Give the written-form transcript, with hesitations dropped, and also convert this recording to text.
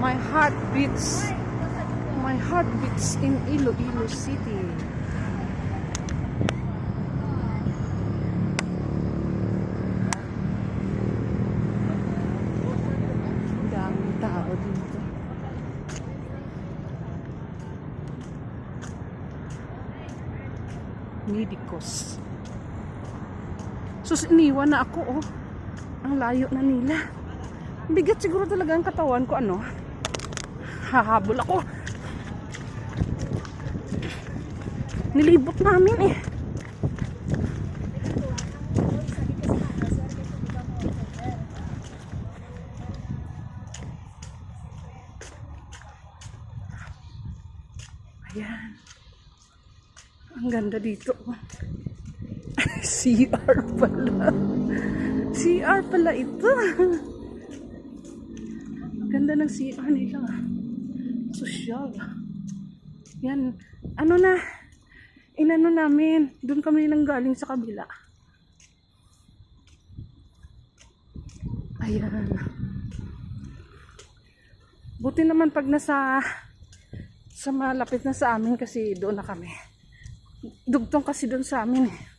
My heart beats. My heart beats in Iloilo City. Ang daming tao dito. Medicos. Sus, iniwan na ako, oh. Ang layo na nila. Bigat siguro talaga ang katawan ko, ano. Hahabol ako. Nilibot namin eh. Ayan. Ang ganda dito. CR pala. CR pala ito. Ganda ng CR nila. Social. Yan. Ano na? Inano namin. Doon kami nang galing sa kabila. Ayan. Buti naman pag nasa sa malapit na sa amin kasi doon na kami. Dugtong kasi doon sa amin eh.